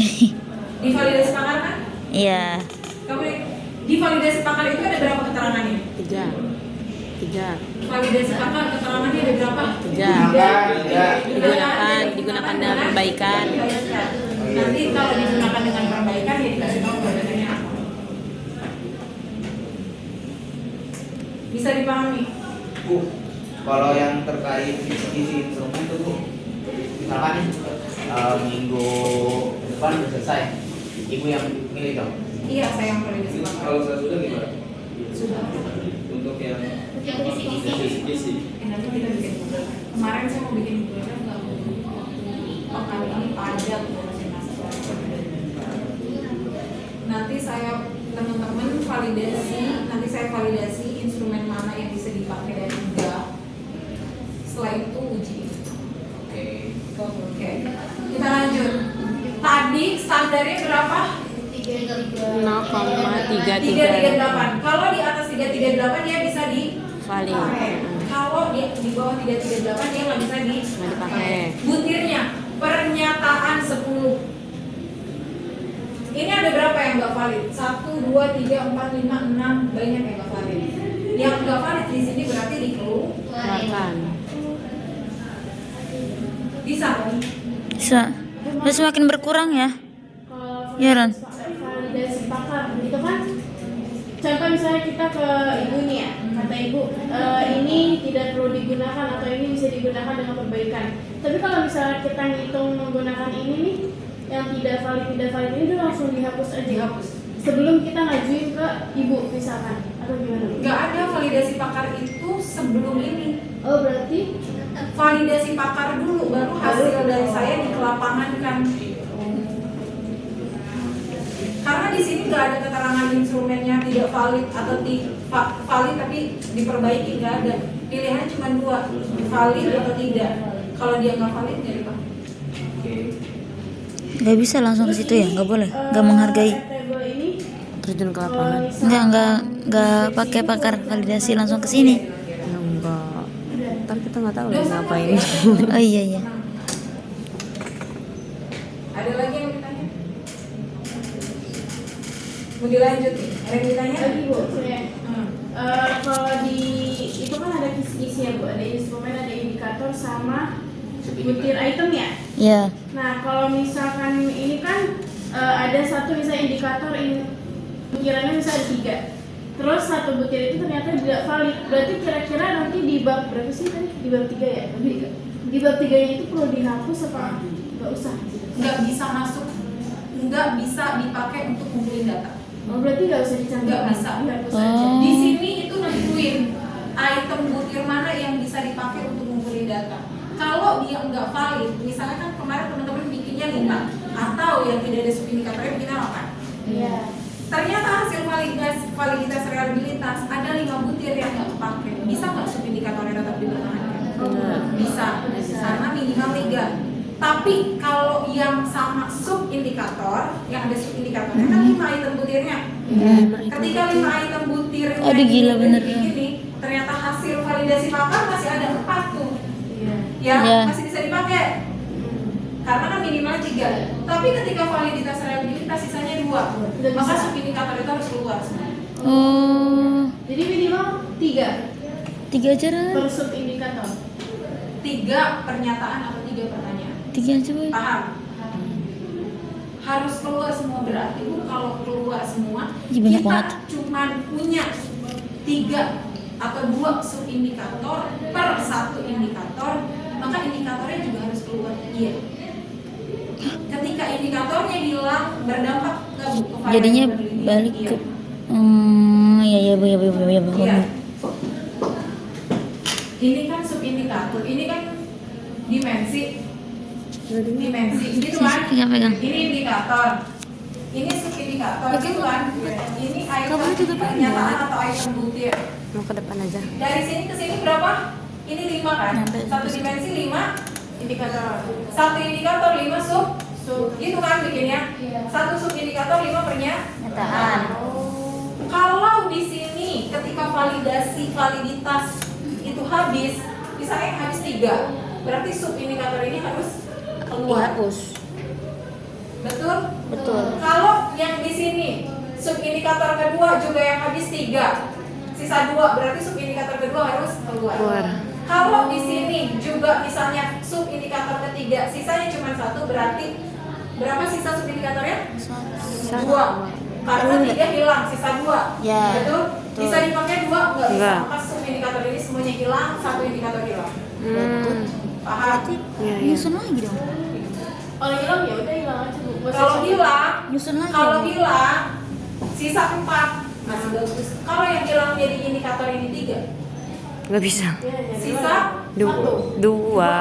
Di validasi pakar kan? Iya. Kamu di validasi pakar itu ada berapa keterangannya? 3. Validasi pakar keterangannya ada berapa? 3. Digunakan dengan perbaikan. Nanti kalau digunakan dengan perbaikan ya dikasih tahu perbedaannya apa. Bisa dipahami? Bu, kalau yang terkait isi instrumen itu Bu, misalkan nih minggu depan udah selesai, Ibu yang milih dong. Iya, saya yang validasi pakar. Kalau saya sudah gimana? Sudah. Untuk yang Yang kisi-kisi. kisi-kisi. Nanti kita bikin Google. Kemarin saya mau bikin Google kan nggak mau. Oh, kali ini padat masing-masing. Nanti saya teman-teman validasi instrumen mana yang bisa dipakai dan enggak. Setelah itu uji. Oke. Kita lanjut. Tadi standarnya berapa? 338. Kalau di atas 338 dia bisa Valid. dipakai. Kalau di bawah 338 dia nggak bisa dipakai. Butirnya pernyataan 10. Ini ada berapa yang nggak valid? 1, 2, 3, 4, 5, 6 banyak yang nggak valid. Yang nggak valid di sini berarti dikeluarkan. Bisa? Bisa. Udah semakin berkurang ya. Kalau Iya, Ron. validasi pakar itu kan, contoh misalnya kita ke ibu nih ya, kata ibu ini tidak perlu digunakan atau ini bisa digunakan dengan perbaikan. Tapi kalau misalnya kita ngitung menggunakan ini nih, yang tidak valid ini udah langsung dihapus aja. Dihapus. Sebelum kita ngajuin ke ibu misalkan, atau gimana? Nggak ada validasi pakar itu sebelum ini. Oh berarti Validasi pakar dulu, baru hasil dari saya dikelapangankan. Karena di sini nggak ada keterangan instrumennya tidak valid atau valid tapi diperbaiki, nggak ada. Pilihannya cuma 2, valid atau tidak. Kalau dia nggak valid nggak dipakai. Nggak bisa langsung ke situ ya, nggak boleh, nggak menghargai. table ini Terjun ke lapangan. Nggak pakai pakar validasi langsung ke sini. Ya, enggak. Ntar kita nggak tahu lagi ngapain. Oh iya. Ada lagi yang ditanya? Mau dilanjut? Ada yang ditanya? lagi bu, saya Hmm. kalau di itu kan ada kisi-kisi ya bu, ada instrumen, ada indikator sama butir item ya. Iya. Nah kalau misalkan ini kan ada satu misalnya indikator butirannya misalnya ada 3, terus satu butir itu ternyata tidak valid. Berarti kira-kira nanti di bab berapa sih tadi? Di bab 3 ya? Di bab 3-nya itu perlu dihapus apa nggak usah? Nggak bisa masuk, nggak bisa dipakai untuk ngumpulin data. Oh berarti nggak usah dicantumkan? Nggak bisa. Dihapus aja. Di sini itu nentuin item butir mana yang bisa dipakai untuk ngumpulin data. Kalau dia nggak valid, misalnya kan kemarin teman-teman bikinnya 5 atau yang tidak ada subindikatornya bikinnya 8. Iya. Ternyata hasil validitas reliabilitas ada 5 butir yang nggak kepake. Bisa nggak subindikatornya tetap dipertahankan? Bisa, karena minimal 3. Tapi kalau yang sama subindikator, yang ada subindikatornya kan 5 item butirnya. Ketika 5 item butirnya Aduh, gila bener. ini, ternyata hasil validasi pakar masih ada 4 tuh. Iya. Ya, Iya. masih bisa dipakai. Karena kan minimal 3. Tapi ketika validitas reliabilitas sisanya 2. Tidak Maka bisa. subindikator itu harus keluar semua. Oh, Jadi minimal 3 3 aja Ran. per subindikator. 3 pernyataan atau 3 pertanyaan. 3 aja boy. Paham? Harus keluar semua, berarti Bu kalau keluar semua Ih, banyak kita banget. cuma punya 3 atau 2 subindikator per 1 indikator, maka indikatornya juga harus keluar. Iya. Ketika indikatornya hilang, berdampak ke Bu ke variabel Jadinya berlian. balik Iya. ke iya. Iya. Ini kan subindikator, ini kan dimensi, gitu kan? Pegang. Ini indikator. Ini subindikator Itu gitu kan. Ini item kamu juga banyak. pernyataan atau item butir. Mau ke depan aja. Dari sini ke sini berapa? Ini 5 kan? Nyampe Satu situ. dimensi 5, Indikator. satu indikator 5 sub gitu kan bikinnya. Satu sub indikator 5 Pernyataan. Kalau di sini ketika validasi validitas itu habis, misalnya habis 3, berarti sub indikator ini harus keluar. Dihapus. Betul? Betul. Kalau yang di sini sub indikator kedua juga yang habis 3, sisa 2, berarti sub indikator kedua harus keluar. Keluar. Kalau di sini juga misalnya sub indikator ketiga sisanya cuma 1, berarti berapa sisa sub indikatornya? 2. Karena 3 hilang, sisa 2. Ya, Betul? betul. Bisa dipakai 2 enggak bisa. Enggak. Maka sub indikator ini semuanya hilang, 1 indikator hilang. Paham? Iya, iya. Nyusun lagi dong. Kalau hilang ya udah hilang aja Bu. Nggak usah Kalau satu. hilang, Nyusun lagi. kalau Bu. hilang sisa 4 masih bagus. Kalau yang hilang jadi indikator ini 3, Nggak bisa. Ya, jadi sisa Dua.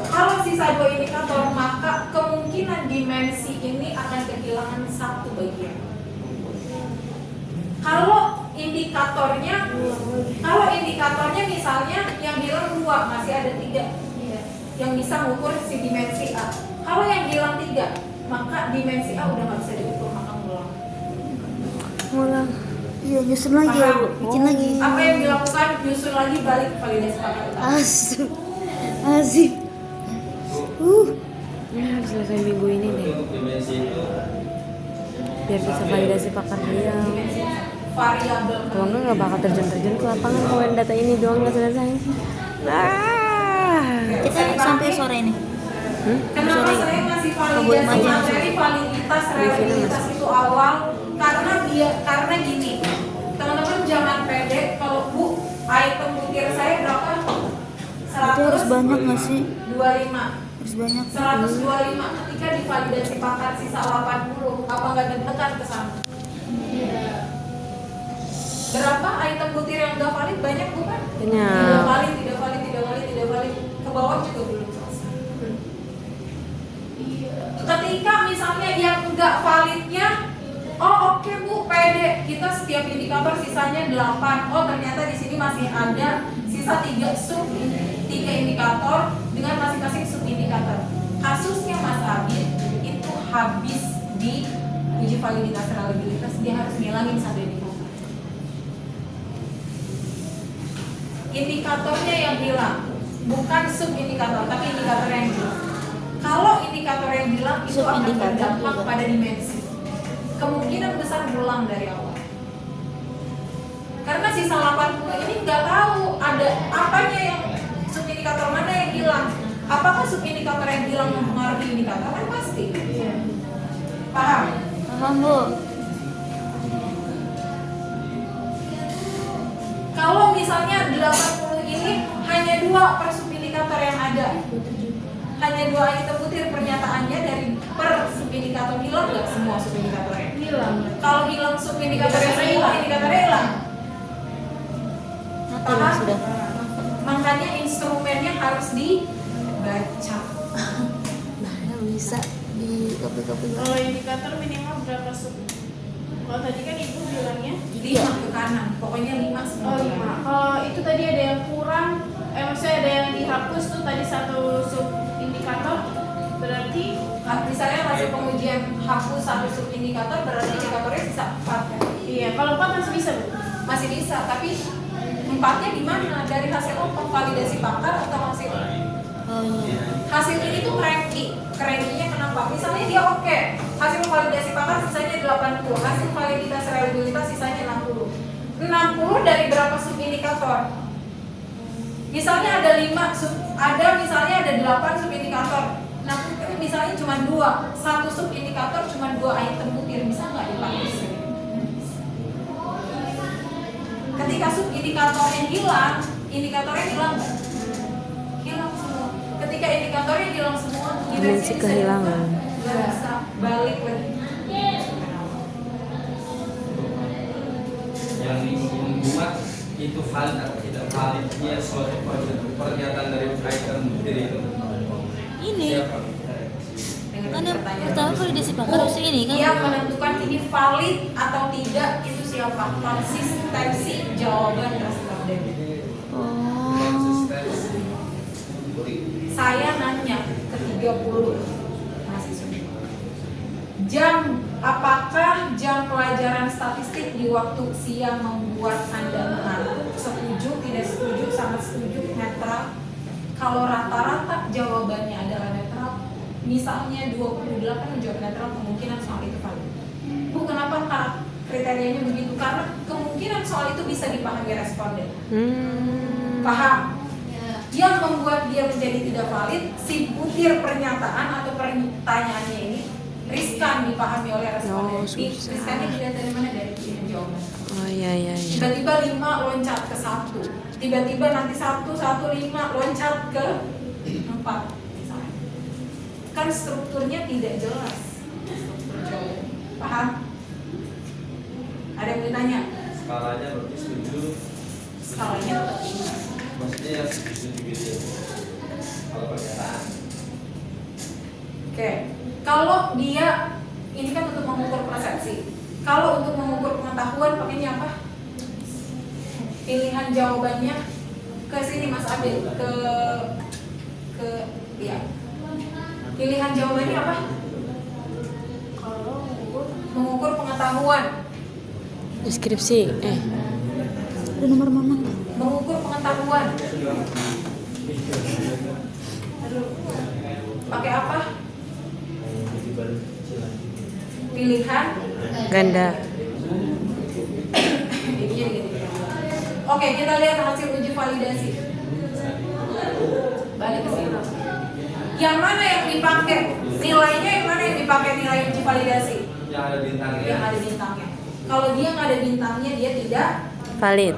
Kalau sisa 2 indikator, maka kemungkinan dimensi ini akan kehilangan 1 bagian. Kalau indikatornya misalnya yang hilang 2, masih ada 3 yang bisa mengukur si dimensi A. Kalau yang hilang 3, maka dimensi A udah nggak bisa diukur, maka ngulang. Ngulang. Iya, nyusun lagi ya, Bu. Bikin lagi. Apa yang dilakukan? Nyusun lagi, balik validasi pakai. Asik. Asik. Ini harus selesai minggu ini deh. Untuk dimensi itu Biar bisa validasi pakar dia. Variabel. Kalau nggak bakal terjun ke lapangan kalau yang data ini doang nggak selesai. Kita sampai sore ini. Kenapa saya ngasih validasi materi, validitas, reliabilitas itu awal? Karena gini, teman-teman jangan pede kalau Bu, item butir saya berapa? Itu harus banyak nggak sih? 125. Harus banyak. 125 ketika divalidasi pakar sisa 80, apa nggak deg-degan ke sana? Berapa item butir yang nggak valid? Banyak bukan? Banyak. Tidak valid. Ke bawah juga belum selesai. Ketika misalnya yang nggak validnya, oh oke Bu, pede, kita setiap indikator sisanya 8. Oh ternyata di sini masih ada sisa 3 indikator dengan masing-masing sub indikator. Kasusnya Mas Abid itu habis di uji validitas reliabilitas, dia harus ngilangin 1 indikator. Indikatornya yang hilang, bukan sub indikator, tapi indikator yang hilang. Kalau indikator yang hilang itu akan Sub-indikator berdampak juga. pada dimensi. Kemungkinan besar ulang dari awal. Karena sisa 80 ini nggak tahu ada apanya yang sub indikator mana yang hilang. Apakah sub indikator yang hilang mempengaruhi indikator? Kan pasti. Paham? Paham, Bu. Kalau misalnya 80 ini hanya 2 per sub indikator yang ada. Hanya 2 item butir pernyataannya dari per sub indikator, hilang nggak semua sub indikatornya? Hilang. Kalau hilang sub indikatornya semua, indikatornya hilang. Mati lah sudah. Makanya instrumennya harus dibaca. Nah, bisa di kopi-kopi. Kalau indikator minimal berapa sub? Kalau tadi kan Ibu bilangnya 5 ke kanan, pokoknya 5 semua. oh 5. Kalau itu tadi ada yang kurang, maksudnya ada yang dihapus tuh tadi 1 sub indikator, berarti Misalnya hasil pengujian hapus 1 sub indikator, berarti indikatornya sisa 4 kan? iya. Kalau 4 masih bisa Bu? Masih bisa, tapi 4-nya di mana? Dari hasil validasi pakar atau hasil Oh iya. hasil ini tuh cranky-nya kenapa? Misalnya dia oke, hasil validasi pakar sisanya 80, hasil validitas reliabilitas sisanya 60. 60 dari berapa sub indikator? Misalnya ada 5 misalnya ada 8 sub indikator. Nah, misalnya cuma 2, 1 sub indikator cuma 2 item butir, bisa nggak dipakai? Ketika sub indikatornya hilang, indikatornya hilang nggak? Hilang semua. Ketika indikatornya hilang semua, Dimensi kehilangan. Nggak bisa balik lagi. yang membuat itu valid atau tidak validnya suatu pernyataan dari item butir itu Ini siapa? Dengar Kan yang pertanyaan. pertama validasi pakar harus ini kan. Yang menentukan ini valid atau tidak itu siapa? Konsistensi jawaban responden. Oh. Konsistensi. Saya nanya ke 30 mahasiswa. Apakah jam pelajaran statistik di waktu siang membuat Anda mengantuk? Setuju, tidak setuju, sangat setuju, netral. Kalau rata-rata jawabannya adalah netral, misalnya 28 menjawab netral, kemungkinan soal itu valid. Bu, kenapa kriterianya begitu? Karena kemungkinan soal itu bisa dipahami responden. Paham? Yang membuat dia menjadi tidak valid, si butir pernyataan atau pertanyaannya ini riskan dipahami oleh responden. Oh, susah. Riskannya tidak dari mana? Dari pilihan jawaban. Oh iya. Tiba-tiba 5 loncat ke 1. Tiba-tiba nanti 1, 5 loncat ke 4 misalnya. Kan strukturnya tidak jelas. Struktur jawaban. Paham? Ada yang ditanya? Skalanya berarti setuju. Skalanya Maksudnya yang setuju gitu. Kalau pernyataan. Oke. Kalau dia ini kan untuk mengukur persepsi. Kalau untuk mengukur pengetahuan pakainya apa? Pilihan jawabannya ke sini Mas Adil, ke ya. Pilihan jawabannya apa? Kalau mengukur pengetahuan, Deskripsi. Ada nomor mama. mengukur pengetahuan. Pakai apa? Pilihan Ganda. Oke, kita lihat hasil uji validasi. Balik ke sini. Yang mana yang dipakai? Nilainya yang mana yang dipakai nilai uji validasi? Yang ada bintangnya. Yang ada bintangnya. Kalau dia nggak ada bintangnya, dia tidak. Valid.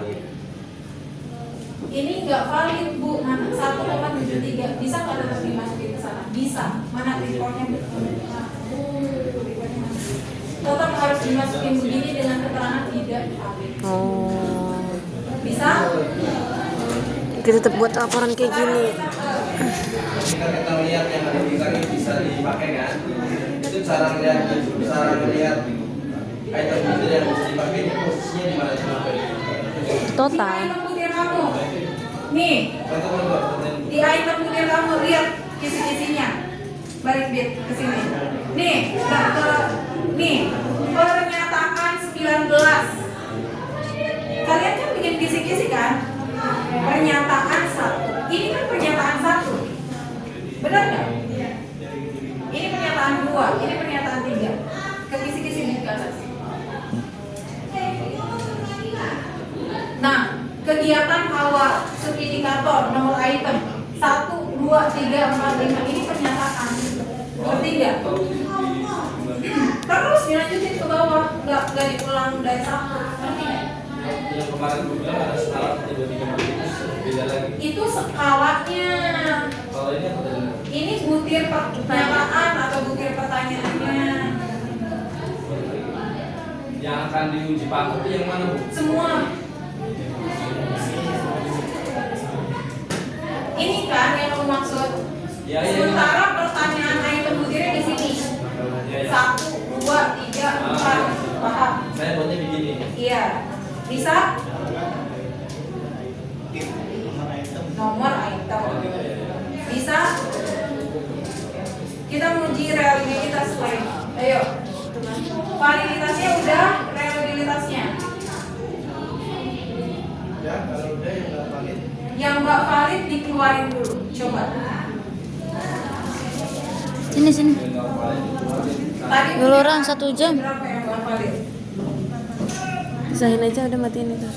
Ini nggak valid, Bu. Mana 1,73 bisa nggak tetap dimasukin ke sana? Bisa. Mana reportnya? Tetap harus dimasukin begini dengan keterangan tidak valid. Oh. Bisa? Kita tetap buat laporan kayak gini. Kita lihat yang ada bintangnya bisa dipakai kan? Itu cara ngeliat item itu yang bisa dipakai ini posisinya di mana sih? Total. Di item butir kamu. Nih, Contoh. di item butir kamu lihat kisi-kisinya. Balik bit ke sini. Nih, nih, pernyataan 19. Kalian kan bikin kisi-kisi kan? Pernyataan 1. Ini kan pernyataan 1. Benar nggak? Ini pernyataan 2, ini pernyataan 3. Ke kisi-kisi di atas. Nah, kegiatan awal subindikator nomor item 1, 2, 3, 4, 5 ini pernyataan. Ngerti nggak? Terus dilanjutin ke bawah, nggak diulang dari 1. Ngerti nggak? Yang kemarin gue bilang ada skala 3 beda lagi. Itu skalanya. Kalau ini apa tadi? Ini butir pernyataan atau butir pertanyaannya. Yang akan diuji paku itu yang mana, Bu? Semua. Ini kan yang kamu maksud. Ya, iya. Sementara pertanyaan item butirnya di sini. Ya. 1, 2, 3, 4. Paham? Saya buatnya begini. Iya. Bisa? Nomor item. Bisa? Kita menguji reliabilitas lain. Ayo. Validitasnya udah, reliabilitasnya. Ya, kalau udah yang nggak valid. Yang nggak valid dikeluarin dulu. Coba. Sini. Tadi Ngeluaran 1 jam. berapa yang nggak valid? Pisahin aja udah matiin itu.